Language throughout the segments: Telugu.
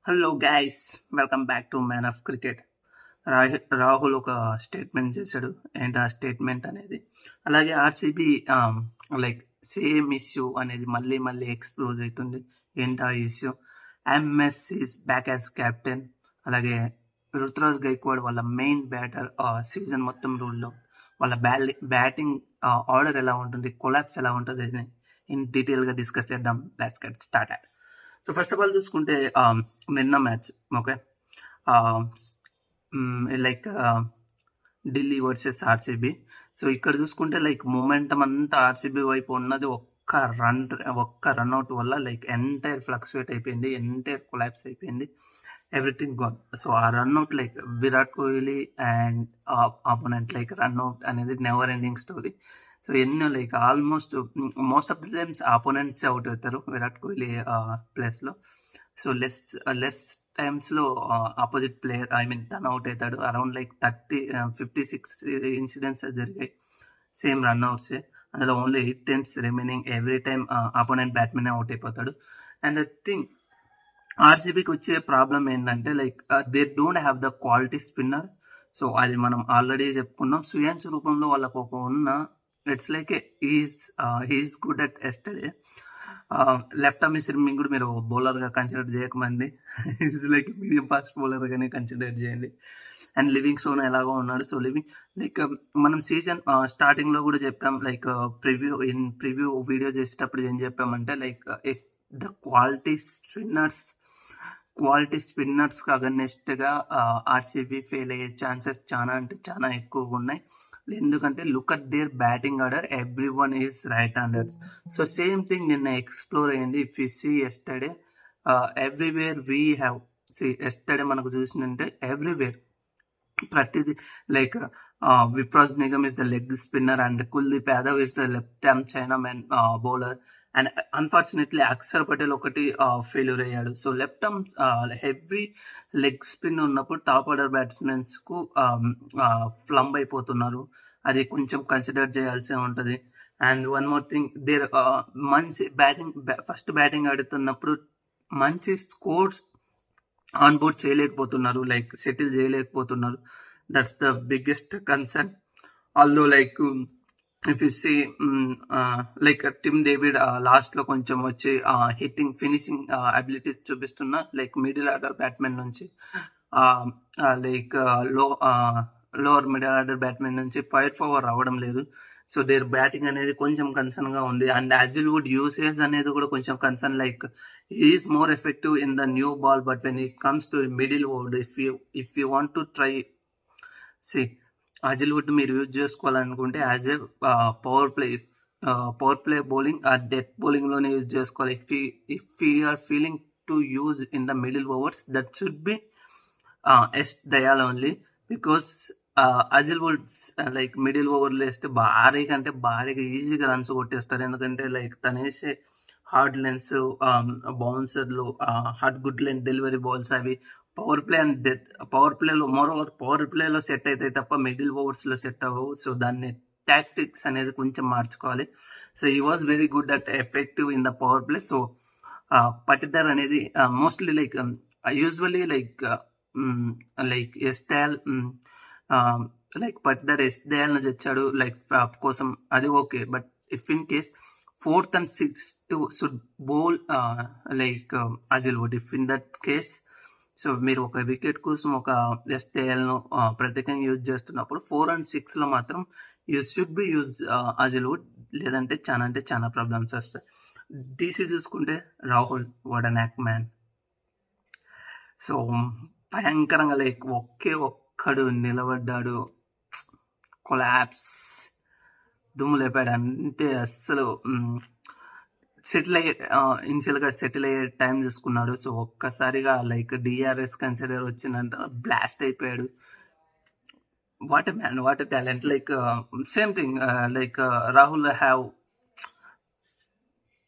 Hello guys, welcome back to man of cricket. Rahul ఒక స్టేట్మెంట్ చేశాడు. ఏంటి ఆ స్టేట్మెంట్ అనేది? అలాగే ఆర్సీబీ లైక్ సేమ్ ఇష్యూ అనేది మళ్ళీ మళ్ళీ ఎక్స్ప్లోజ్ అవుతుంది. ఏంటి ఆ issue? MS is back as captain. అలాగే రుతురాజ్ గైక్వాడ్ వాళ్ళ మెయిన్ బ్యాటర్ సీజన్ మొత్తం రూల్లో వాళ్ళ బ్యాటింగ్ ఆర్డర్ ఎలా ఉంటుంది, కొలాప్స్ ఎలా ఉంటుంది అని ఇన్ డీటెయిల్గా డిస్కస్ చేద్దాం. Let's get started. So first of all చూసుకుంటే నిన్న match okay, like Delhi versus RCB. So ఇక్కడ చూసుకుంటే లైక్ మొమెంటం అంతా ఆర్సీబీ వైపు ఉన్నది. ఒక్క రన్అట్ వల్ల లైక్ ఎంటైర్ ఫ్లక్చుయేట్ అయిపోయింది, ఎంటైర్ కొలాప్స్ అయిపోయింది, ఎవ్రీథింగ్ గాన్. సో ఆ run out like Virat Kohli and opponent like run out అనేది నెవర్ ఎండింగ్ స్టోరీ. సో ఎన్నో like almost most of the times opponents out అవుతారు విరాట్ కోహ్లీ ప్లేస్లో. సో లెస్ టైమ్స్లో ఆపోజిట్ ప్లేయర్ తను అవుట్ అవుతాడు. అరౌండ్ లైక్ 56 ఇన్సిడెంట్స్ జరిగాయి, సేమ్ రన్అట్సే. అందులో only 8 tens remaining, every time opponent batsmen out అయిపోతాడు. అండ్ ఐ థింక్ ఆర్సీబీకి వచ్చే ప్రాబ్లం ఏంటంటే like they don't have the quality spinner. So అది మనం ఆల్రెడీ చెప్పుకున్నాం. సుయాన్స్ రూపంలో వాళ్ళకు ఒక ఉన్న it's like he's good at yesterday. Left arm స్విమ్మింగ్ కూడా మీరు బౌలర్గా కన్సిడర్ చేయకమండి. ఈజ్ లైక్ మీడియం ఫాస్ట్ బౌలర్గానే కన్సిడర్ చేయండి. అండ్ లివింగ్ స్టోన్ ఎలాగో ఉన్నాడు. సో లైక్ మనం సీజన్ స్టార్టింగ్లో కూడా చెప్పాం, లైక్ ప్రివ్యూ వీడియో చేసేటప్పుడు ఏం చెప్పామంటే లైక్ ఇఫ్ ద క్వాలిటీ స్పిన్నర్స్కి అగనెస్ట్గా ఆర్సీబీ ఫెయిల్ అయ్యే ఛాన్సెస్ చాలా అంటే చాలా ఎక్కువగా ఉన్నాయి. ఎందుకంటే look at their batting order, every one is right handers. So same thing నిన్న ఎక్స్ప్లోర్ అయింది. If you see yesterday everywhere we have yesterday మనకు చూసిందంటే ఎవ్రీవేర్ ప్రతిదీ like Vipraj Nigam is the leg spinner and Kuldeep Yadav is the left hand chinaman bowler. And unfortunately Axar Patel ఒకటి ఫెయిల్యూర్ అయ్యాడు. So left arm heavy leg spin ఉన్నప్పుడు టాప్ ఆర్డర్ బ్యాట్స్మెన్స్ కు ఫ్లంబ్ అయిపోతున్నారు. అది కొంచెం కన్సిడర్ చేయాల్సి ఉంటుంది. And one more thing, their మంచి ఫస్ట్ బ్యాటింగ్ ఆడుతున్నప్పుడు మంచి స్కోర్స్ ఆన్ బోర్డ్ చేయలేకపోతున్నారు, లైక్ సెటిల్ చేయలేకపోతున్నారు. That's the biggest concern. Although like if you see like Tim David last లో కొంచెం వచ్చి హిట్టింగ్ ఫినిషింగ్ అబిలిటీస్ చూపిస్తున్నా, లైక్ మిడిల్ ఆర్డర్ బ్యాట్మెన్ నుంచి like lower middle order batmen నుంచి ఫైర్ పవర్ రావడం లేదు. సో దేర్ బ్యాటింగ్ అనేది కొంచెం కన్సర్న్ గా ఉంది. అండ్ యాజిల్వుడ్ యూసేజ్ అనేది కూడా కొంచెం concern. Like is more effective in the new ball, but when it comes to middle over, if you want to try Hazlewood మీరు యూజ్ చేసుకోవాలనుకుంటే as a powerplay bowling ఆ డెత్ బౌలింగ్ లోనే యూజ్ చేసుకోవాలి. If you are feeling to use in the middle overs, that should be S Dayal only. Because Hazlewood's like middle ఓవర్లో వేస్తే భారీగా ఈజీగా రన్స్ కొట్టేస్తారు. ఎందుకంటే లైక్ తను వేసే హార్డ్ లెన్స్ బౌన్సర్లు, hard good length delivery balls అవి పవర్ ప్లేలో సెట్ అవుతాయి తప్ప మిడిల్ ఓవర్స్ లో సెట్ అవ్వవు. సో దాన్ని టాక్టిక్స్ అనేది కొంచెం మార్చుకోవాలి. సో ఈ was very good at effective in the powerplay. So Patidar అనేది మోస్ట్లీ లైక్ యూజువల్లీ లైక్ ఎస్టాల్ లైక్ పటిదార్ ఎస్డేల్ నుంచి వచ్చాడు లైక్ కోసం, అది okay. But if in case 4th and 6th should bowl like Hazlewood. If in that case, so మీరు ఒక వికెట్ కోసం ఒక ఎస్టేఎల్ను ప్రత్యేకంగా యూజ్ చేస్తున్నప్పుడు 4 and 6 లో మాత్రం you should be use Hazlewood, లేదంటే చాలా ప్రాబ్లమ్స్ వస్తాయి. డీసీ చూసుకుంటే Rahul what a knock man. So భయంకరంగా లైక్ ఒక్కడు నిలబడ్డాడు, కొలాప్స్, దుమ్ము లేపాడు అంతే. అస్సలు ఇనిషియల్గా సెటిల్ అయ్యే టైం చూసుకున్నాడు. సో ఒక్కసారిగా లైక్ డిఆర్ఎస్ కన్సిడర్ వచ్చిందంట, బ్లాస్ట్ అయిపోయాడు. What a man, what a talent. Like same thing like Rahul have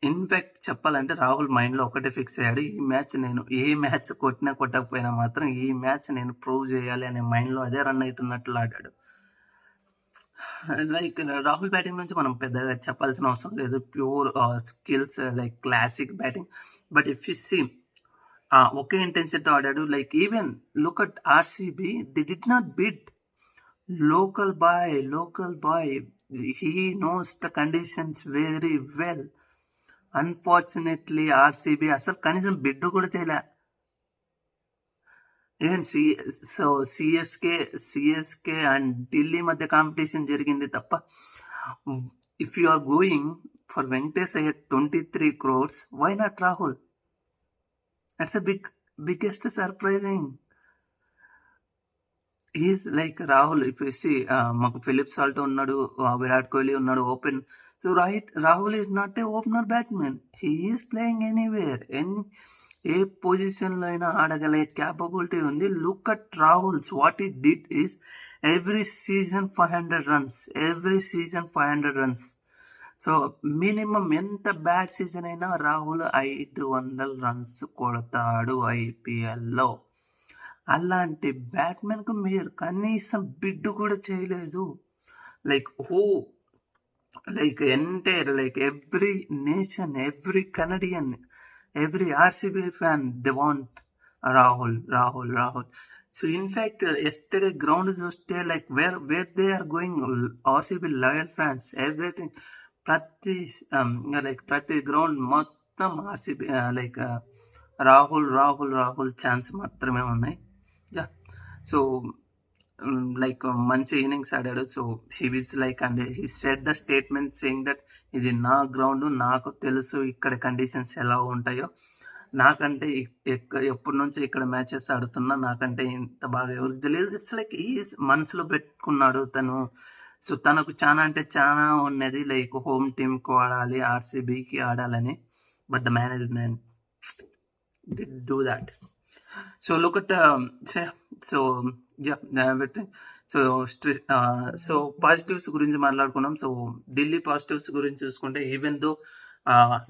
in fact చెప్పాలంటే రాహుల్ మైండ్లో ఒకటే ఫిక్స్ అయ్యాడు, ఈ మ్యాచ్ నేను ఏ మ్యాచ్ కొట్టకపోయినా మాత్రం ఈ మ్యాచ్ నేను ప్రూవ్ చేయాలి అనే మైండ్లో అదే రన్ అవుతున్నట్లు ఆడాడు. లైక్ రాహుల్ బ్యాటింగ్ నుంచి మనం పెద్దగా చెప్పాల్సిన అవసరం లేదు, pure skills, like classic batting. But if you see ఒకే ఇంటెన్షన్తో ఆడాడు. Like even look at RCB, they did not bid. Local boy, he knows the conditions very well. Unfortunately RCB అసలు కనీసం బిడ్ కూడా చేయలే. ఈవెన్ సిఎస్కే అండ్ ఢిల్లీ మధ్య కాంపిటీషన్ జరిగింది తప్ప, if you are going for Venkatesh Iyer 23 crores, why not Rahul? That's biggest surprising. Is like Rahul. ఇప్పుడు మాకు ఫిలిప్ సాల్ట్ ఉన్నాడు, విరాట్ కోహ్లీ ఉన్నాడు open. So Rahul is not a opener batsmen. He is playing anywhere, a position లో అయినా ఆడగలే క్యాపబిలిటీ ఉంది. Look at Rahul's, what he did is every season 500 runs. So minimum ఎంత బ్యాడ్ సీజన్ అయినా రాహుల్ 500 runs కొడతాడు ఐపీఎల్లో. అలాంటి బ్యాట్మెన్ కు మీరు కనీసం బిడ్ కూడా చేయలేదు. Like entire every nation, every Canadian, every RCB fan, they want Rahul. So in fact, yesterday ground చూస్తే where they are going, RCB loyal fans, everything, ప్రతి గ్రౌండ్ మొత్తం RCB రాహుల్ ఛాన్స్ మాత్రమే ఉన్నాయి. సో మంచి ఇన్నింగ్స్ ఆడాడు. So he was and he said the statement saying that ఇది నా గ్రౌండ్, నాకు తెలుసు ఇక్కడ కండిషన్స్ ఎలా ఉంటాయో, నాకంటే ఎప్పటి నుంచి ఇక్కడ మ్యాచెస్ ఆడుతున్నా, నాకంటే ఇంత బాగా ఎవరికి తెలియదు. ఇట్స్ ఈ మనసులో పెట్టుకున్నాడు తను. సో తనకు చాలా ఉన్నది, హోమ్ టీమ్కి ఆడాలి, ఆర్సీబీకి ఆడాలని. But the management did do that. So look at so positives గురించి మాట్లాడుకున్నాం. సో ఢిల్లీ పాజిటివ్స్ గురించి చూసుకుంటే, even though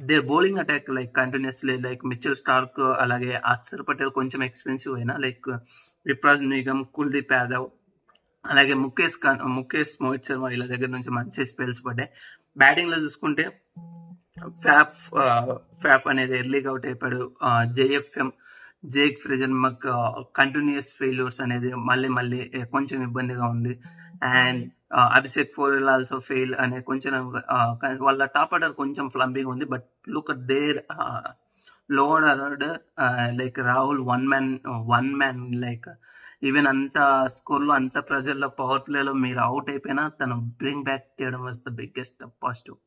there bowling attack continuously Mitchell Starc, అలాగే అక్షర్ పటేల్ కొంచెం ఎక్స్పెన్సివ్ అయినా, విప్రాజ్ నిగమ్, కుల్దీప్ యాదవ్, అలాగే ముఖేష్ మోహిత్ శర్మ వీళ్ళ దగ్గర నుంచి మంచి స్పెల్స్ పడ్డాయి. బ్యాటింగ్ లో చూసుకుంటే ఫ్యాఫ్ అనేది ఎర్లీగా అవుట్ అయిపోయాడు. జేక్ ఫ్రిజన్మక్ కంటిన్యూస్ ఫెయిల్యూర్స్ అనేది మళ్ళీ కొంచెం ఇబ్బందిగా ఉంది. And Abhishek Porel also fail అనే కొంచెం వాళ్ళ టాప్ ఆర్డర్ కొంచెం ఫ్లంబింగ్ ఉంది. But look at their lower order, Rahul one man even అంత స్కోర్లో, అంత ప్రెజర్లో, పవర్ ప్లేలో మీరు అవుట్ అయిపోయినా తను బ్రింగ్ బ్యాక్ చేయడం was the biggest positive.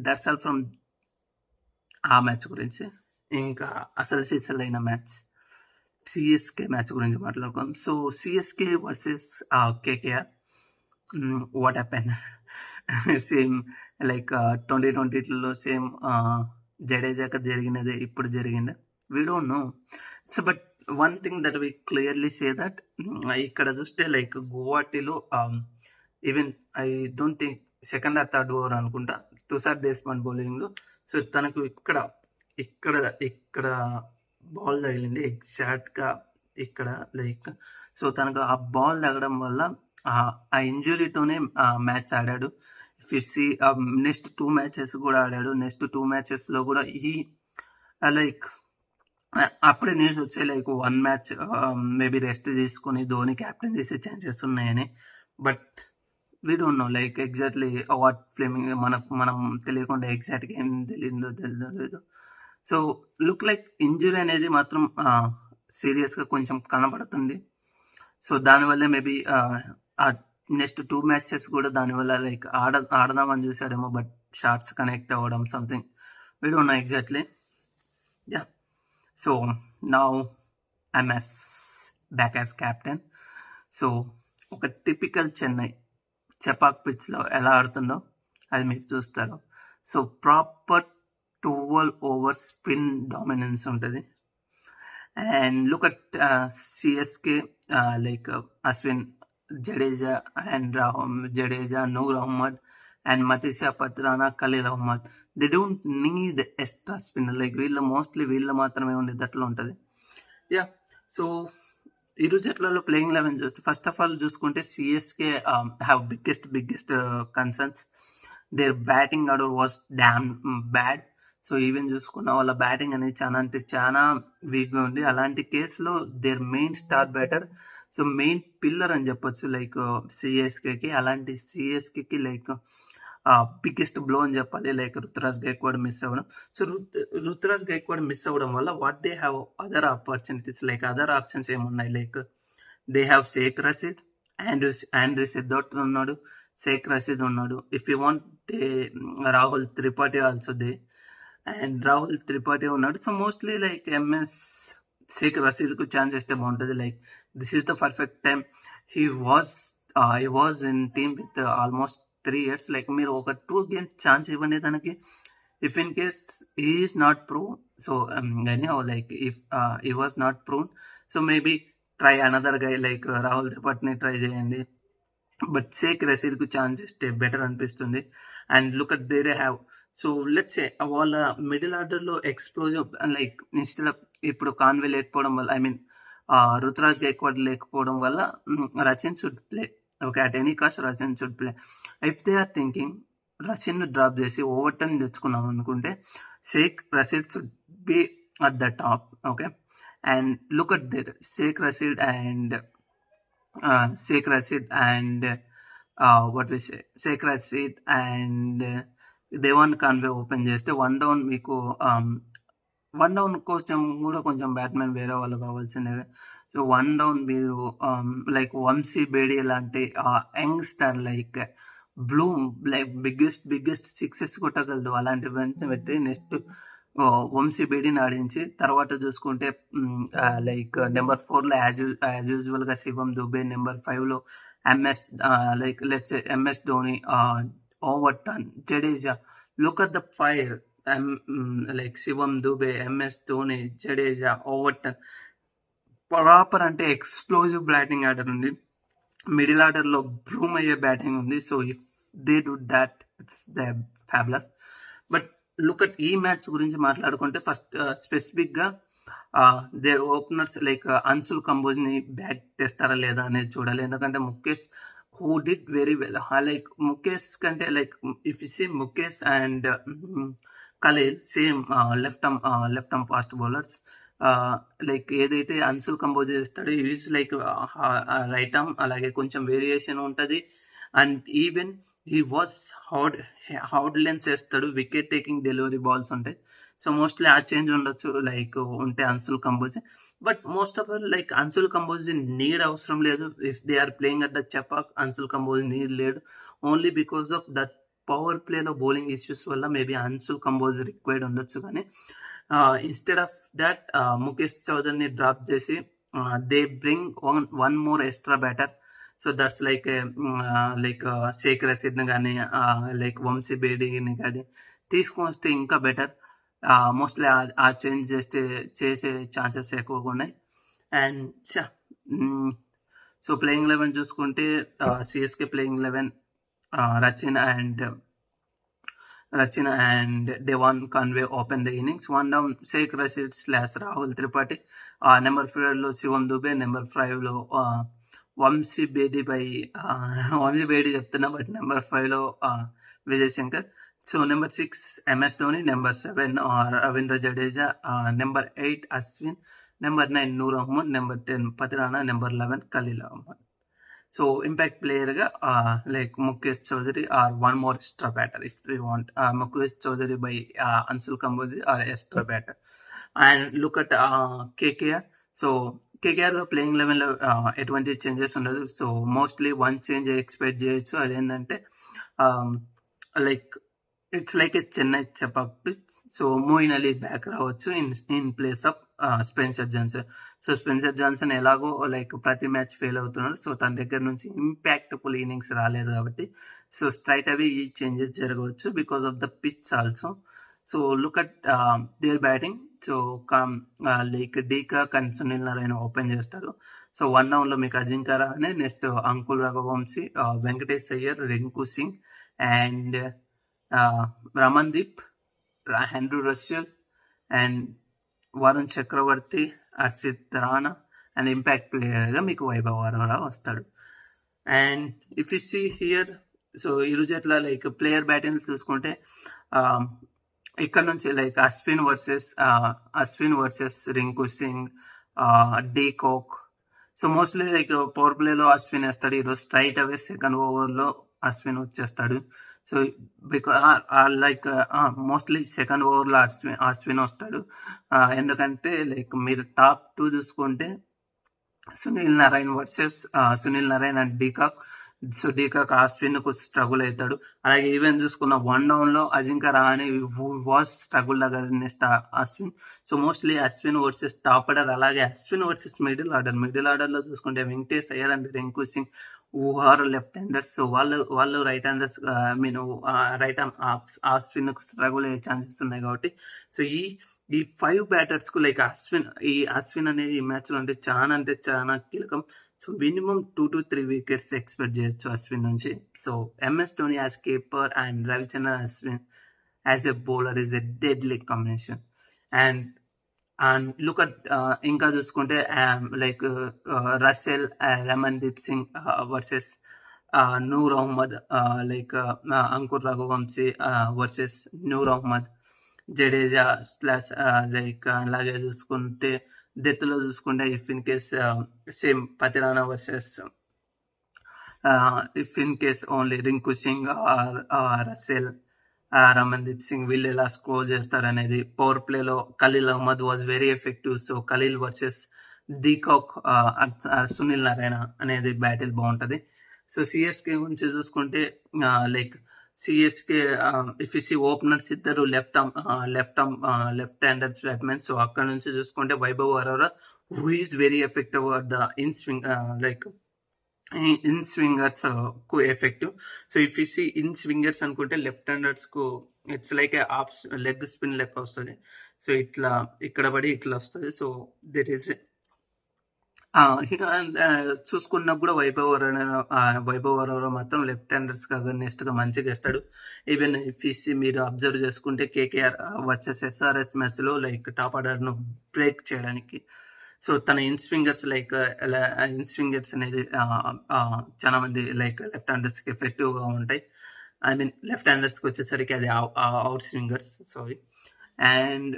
That's all from ఆ మ్యాచ్ గురించి. ఇంకా అసలు అయిన మ్యాచ్ సిఎస్కే మ్యాచ్ గురించి మాట్లాడుకుందాం. So CSK versus KKR, what happen? Same 2020లో సేమ్ జడేజాకి జరిగినదే ఇప్పుడు జరిగింది. We don't know. So but one thing that we clearly say that, ఇక్కడ చూస్తే గువాహటిలో even I don't think second or third over అనుకుంటా, తుషార్ దేశ్పాండే బౌలింగ్లో. సో తనకు ఇక్కడ బాల్ తగిలింది ఎగ్జాక్ట్గా ఇక్కడ. సో తనకు ఆ బాల్ తగడం వల్ల ఆ ఇంజురీతోనే మ్యాచ్ ఆడాడు. నెక్స్ట్ 2 matches కూడా ఆడాడు. నెక్స్ట్ 2 matchesలో కూడా ఈ అప్పుడే న్యూస్ వచ్చే 1 match మేబీ రెస్ట్ తీసుకుని ధోని క్యాప్టెన్ చేసే ఛాన్సెస్ ఉన్నాయని. But we don't know exactly what Fleming మనం తెలియకుండా ఎగ్జాక్ట్గా ఏం తెలియదు. సో లుక్ ఇంజురీ అనేది మాత్రం సీరియస్గా కొంచెం కనబడుతుంది. సో దానివల్ల మేబీ నెక్స్ట్ 2 matches కూడా దానివల్ల ఆడదామని చూసాడేమో, బట్ షార్ట్స్ కనెక్ట్ అవ్వడం something, we don't know exactly. So now I'm back as captain. So ఒక టిపికల్ చెన్నై చెపాక్ పిచ్లో ఎలా ఆడుతుందో అది మీరు చూస్తారు. So proper 12 overs spin dominance ఉంటుంది. And look at CSK, Ashwin, Jadeja, Noor Ahmad, and Matheesha Pathirana, Khaleel Ahmed. They don't need extra spin. వీళ్ళు మాత్రమే ఉండేటట్లు ఉంటుంది. సో ఇరు జట్లలో ప్లేయింగ్ 11 చూస్తే, ఫస్ట్ ఆఫ్ ఆల్ చూసుకుంటే CSK have biggest concerns. Their batting order was damn bad. So even చూసుకున్న వాళ్ళ బ్యాటింగ్ అనేది చాలా అంటే చాలా వీక్గా ఉంది. అలాంటి కేసులో their main star batter, so main pillar అని చెప్పొచ్చు లైక్ సిఎస్కేకి. అలాంటి సిఎస్కేకి లైక్ బిగ్గెస్ట్ బ్లో అని చెప్పాలి లైక్ రుతురాజ్ గైక్వాడ్ మిస్ అవ్వడం. సో రుతురాజ్ గైక్వాడ్ మిస్ అవ్వడం వల్ల what they have other opportunities, like other options ఏమున్నాయి, like they have Shaik Rasheed, Andre Siddharth ఉన్నాడు, షేక్ రషీద్ ఉన్నాడు. If you want they Rahul Tripathi also they, and Rahul Tripathi ఉన్నాడు. So mostly like MS Shaik రషీద్కు ఛాన్స్ ఇస్తే బాగుంటుంది. Like this is the perfect time. He was in team with almost 3 years. Like మీరు ఒక 2 games ఛాన్స్ ఇవ్వండి తనకి. If in case he is not prove, so anyhow like if he was not proven, so maybe try another guy like Rahul త్రిపాఠిని ట్రై చేయండి. బట్ షేక్ రషీద్కు ఛాన్స్ ఇస్తే బెటర్ అనిపిస్తుంది. And look at their have, so let's say వాళ్ళ మిడిల్ ఆర్డర్లో ఎక్స్ప్లోజివ్ లైక్ ఇన్స్టెడ్ ఆఫ్ ఇప్పుడు కాన్వే లేకపోవడం వల్ల, ఐ మీన్ రుతురాజ్ గైక్వాడ్ లేకపోవడం వల్ల Rachin should play. Okay, at any cost Rachin should play. If they are thinking Rachin drop చేసి ఓవర్టర్న్ తెచ్చుకున్నాం అనుకుంటే Shaik Rasheed should be at the top. Okay, and look at their Shaik Rasheed and Shaik Rasheed and Devon Conway open చేస్తే 1 down మీకు 1 down కోసం కూడా కొంచెం బ్యాట్మెన్ వేరే వాళ్ళు కావాల్సిందే. సో 1 down మీరు లైక్ వంశీ బేడి లాంటి youngster like boom like biggest sixes కొట్టగలడు. అలాంటి వెంటనే పెట్టి నెక్స్ట్ వంశీ బేడిని ఆడించి తర్వాత చూసుకుంటే లైక్ నెంబర్ 4లో యాజ్ యూజువల్గా శివం దుబే, నెంబర్ 5లో MS like let's MS Dhoni, Overton, Jadeja. Look at the fire, like Shivam Dube, MS Dhoni, Jadeja, Overton. Proper అంటే ఎక్స్ప్లోజివ్ బ్యాటింగ్ ఆర్డర్ ఉంది. మిడిల్ ఆర్డర్లో బ్రూమ్ అయ్యే బ్యాటింగ్ ఉంది. So if they do that it's the fabulous. But look at ఈ మ్యాచ్ గురించి మాట్లాడుకుంటే ఫస్ట్ స్పెసిఫిక్గా దేర్ ఓపెనర్స్ లైక్ అన్సుల్ కంబోజ్ని బ్యాక్ తెస్తారా లేదా అనేది చూడాలి. ఎందుకంటే Mukesh who did very well, like Mukesh కంటే like if you see Mukesh and Khaleel same left arm fast bowlers. Like ఏదైతే అన్సుల్ కంబోజ్ చేస్తాడో ఈజ్ లైక్ రైట్ ఆర్మ్, అలాగే కొంచెం వేరియేషన్ ఉంటుంది. And even he was hard length వేస్తాడు, వికెట్ టేకింగ్ డెలివరీ బాల్స్ ఉంటాయి. సో మోస్ట్లీ ఆ చేంజ్ ఉండొచ్చు లైక్ ఉంటే Anshul Kamboj. But most of all like Anshul Kamboj need అవసరం లేదు. If they are playing at the Chepauk, Anshul Kamboj need లేడు. Only because of that power ప్లేలో బౌలింగ్ ఇష్యూస్ వల్ల మేబీ అన్సుల్ కంబోజ్ రిక్వైర్డ్ ఉండొచ్చు. కానీ ఇన్స్టెడ్ ఆఫ్ దాట్ ముఖేష్ చౌదరిని డ్రాప్ చేసి they bring one more extra batter. So that's like Shaik రషీద్ని కానీ లైక్ వంశీ బేడిని కానీ తీసుకొని వస్తే ఇంకా బెటర్. మోస్ట్లీ ఆ చేంజ్ చేసే ఛాన్సెస్ ఎక్కువగా ఉన్నాయి. అండ్ సో ప్లేయింగ్ 11 చూసుకుంటే CSK playing 11 Rachin and Devon Conway open the innings. 1 down Sheikh Rashid / Rahul Tripathi. Number 4 Shivam Dube. Number 5 Vamsi Bedi by Vamsi Bedi చెప్తున్నా, but number 5 Vijay Shankar. So number 6 MS Dhoni, number 7 Ravindra Jadeja, number 8 Ashwin, number 9 Noor Ahmad, number 10 Pathirana, number 11 Khaleel Ahmed. So impact ప్లేయర్గా like Mukesh Choudhary or one more extra batter if we want Mukesh Choudhary by Anshul Kamboj or extra batter. And look at KKR. So కేకేఆర్లో ప్లేయింగ్ 11లో ఎటువంటి చేంజెస్ ఉండదు. సో మోస్ట్లీ 1 చేంజ్ ఎక్స్పెక్ట్ చేయొచ్చు. అదేంటంటే like it's like a Chennai Chepauk pitch. So Moeen Ali back రావచ్చు in place of Spencer Johnson. So Spencer Johnson ఎలాగో లైక్ ప్రతి మ్యాచ్ ఫెయిల్ అవుతున్నాడు. సో తన దగ్గర నుంచి ఇంపాక్ట్ఫుల్ ఇన్నింగ్స్ రాలేదు కాబట్టి సో స్ట్రైట్ అవే ఈ చేంజెస్ జరగవచ్చు because of the pitch also. So look at their batting. So like de Kock and Sunil Narayan open చేస్తారు. సో 1 downలో మీకు Ajinkya Rahane, next Angkrish Raghuvanshi, Venkatesh Iyer, Rinku Singh and Ramandeep, Andre Russell and Varun Chakravarthy, Harshit Rana and impact ప్లేయర్గా మీకు వైభవ్ వరోరా వస్తాడు. And if you see here, so ఇరు జట్ల లైక్ ప్లేయర్ బ్యాటింగ్ చూసుకుంటే ఇక్కడ నుంచి like Ashwin versus Rinku Singh, de Kock. So mostly like power ప్లేలో అశ్విన్ వేస్తాడు. ఈరోజు స్ట్రైట్ అవే సెకండ్ ఓవర్లో అశ్విన్ వచ్చేస్తాడు. సో లైక్ మోస్ట్లీ సెకండ్ ఓవర్లో అశ్విన్ వస్తాడు. ఎందుకంటే లైక్ మీరు టాప్ 2 చూసుకుంటే Sunil Narayan and de Kock. So de Kock అశ్విన్కు స్ట్రగుల్ అవుతాడు. అలాగే ఈవెన్ చూసుకున్న 1 డౌన్లో Ajinkya Rahane was struggle against Ashwin. So mostly Ashwin versus top order. అలాగే అశ్విన్ వర్సెస్ మిడిల్ ఆర్డర్లో చూసుకుంటే Venkatesh Iyer and Rinku Singh who are left handers. So వాళ్ళు right handers, right Ashwin struggle అయ్యే ఛాన్సెస్ ఉన్నాయి కాబట్టి సో ఈ 5 బ్యాటర్స్కు లైక్ అశ్విన్ అనేది ఈ మ్యాచ్లో అంటే చాలా కీలకం. So minimum 2 to 3 wickets expect చేయొచ్చు అశ్విన్ నుంచి. So MS Dhoni as keeper and Ravichandran Ashwin as a bowler is a deadly combination. And look at ఇంకా చూసుకుంటే like Russell, Ramandeep Singh versus Noor Ahmad, like Ankur Raghuvanshi versus Noor Ahmad, Jadeja slash like. అలాగే చూసుకుంటే డెత్లో చూసుకుంటే if in case same Pathirana versus if in case only Rinku Singh, Russell, Ramandeep Singh వీళ్ళు ఎలా స్కోర్ చేస్తారు అనేది. పవర్ ప్లేలో Khaleel Ahmed was very effective. So Khaleel versus de Kock, Sunil Narayan అనేది బ్యాటిల్ బాగుంటుంది. సో సిఎస్కే గురించి చూసుకుంటే like CSK if see openers ఇద్దరు లెఫ్ట్ హ్యాండర్ బ్యాట్మెన్. సో అక్కడ నుంచి చూసుకుంటే Vaibhav Arora who is very effective at the like inswingers కు effective. So if you see inswingers అనుకుంటే లెఫ్ట్ హ్యాండర్స్ కు it's like off leg spin లెక్క వస్తుంది. సో ఇట్లా ఇక్కడ పడి ఇట్లా వస్తుంది. సో దెర్ ఈస్ చూసుకున్నా కూడా వైభవ్ అరోరా మాత్రం లెఫ్ట్ హ్యాండర్స్ అగైనెస్ట్ గా మంచిగా వేస్తాడు. ఈవెన్ ఇఫ్ యూ సీ మీరు అబ్జర్వ్ చేసుకుంటే కేకేఆర్ వర్సెస్ ఎస్ఆర్ఎస్ మ్యాచ్ లో లైక్ టాప్ ఆర్డర్ ను బ్రేక్ చేయడానికి సో తన ఇన్స్వింగర్స్ అనేది చాలా మంది లైక్ లెఫ్ట్ హ్యాండర్స్కి ఎఫెక్టివ్గా ఉంటాయి. ఐ మీన్ లెఫ్ట్ హ్యాండర్స్కి వచ్చేసరికి అది అవుట్ స్వింగర్స్ అండ్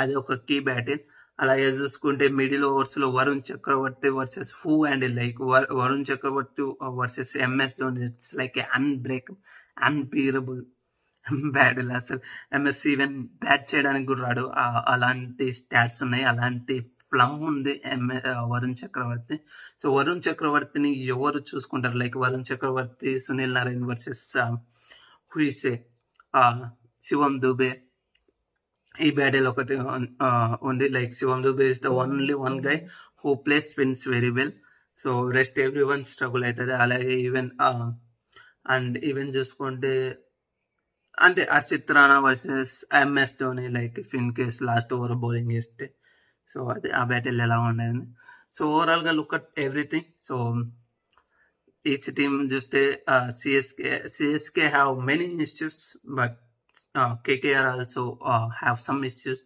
అది ఒక కీ బ్యాటిల్. అలాగే చూసుకుంటే మిడిల్ ఓవర్స్లో Varun Chakravarthy versus Varun Chakravarthy versus MS Dhoni. It's like unbearable battle. అసలు ఎంఎస్ ఈవెన్ బ్యాట్ చేయడానికి కూడా రాడు, అలాంటి స్టాట్స్ ఉన్నాయి, అలాంటి ఫ్లమ్ ఉంది వరుణ్ చక్రవర్తి. సో వరుణ్ చక్రవర్తిని ఎవరు చూసుకుంటారు? Like Varun Chakravarthy, Sunil Narine versus హుయిసే, శివం దుబే. ఈ బ్యాటిల్ ఒకటి ఉంది. Like Shivam Dube is the only one guy who play spins very well. So rest every one struggle అవుతుంది. అలాగే ఈవెన్ చూసుకుంటే అంటే Harshit Rana versus MS Dhoni, like if in case last over bowling చేస్తే సో అది ఆ బ్యాటిల్ ఎలా ఉండేది. సో ఓవరాల్గా look at everything. So each team చూస్తే CSK have many issues but KKR also have some issues.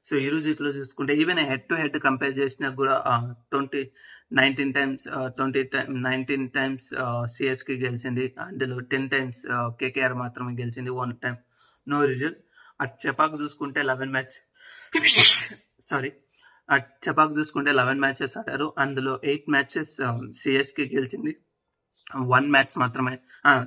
So ఈరోజు ఇట్లా చూసుకుంటే even head to head compare చేసినా కూడా 19 times సిఎస్కే గెలిచింది, అందులో 10 times కేకేఆర్ మాత్రమే గెలిచింది, 1 time no result. At Chepauk చూసుకుంటే 11 matches ఆడారు, అందులో 8 matches సిఎస్కే గెలిచింది, 1 match మాత్రమే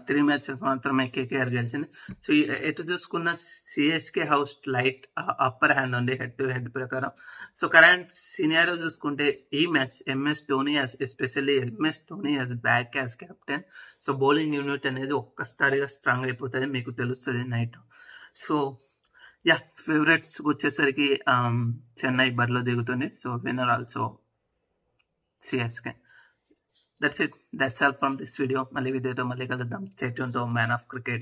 3 matches మాత్రమే కేకేఆర్ గెలిచింది. సో ఎటు చూసుకున్న CSK house light upper hand ఉంది హెడ్ టు హెడ్ ప్రకారం. సో కరెంట్ సినారియో చూసుకుంటే ఈ match especially MS Dhoni as back as captain. So bowling unit అనేది ఒక్కసారిగా స్ట్రాంగ్ అయిపోతుంది, మీకు తెలుస్తుంది నైట్. సో ఫేవరెట్స్ వచ్చేసరికి చెన్నై బరిలో దిగుతుంది. So winner also CSK. That's it. That's all from this video. మళ్ళీ వీడియోతో మళ్ళీ కలుద్దాం. Stay tuned to Man of Cricket.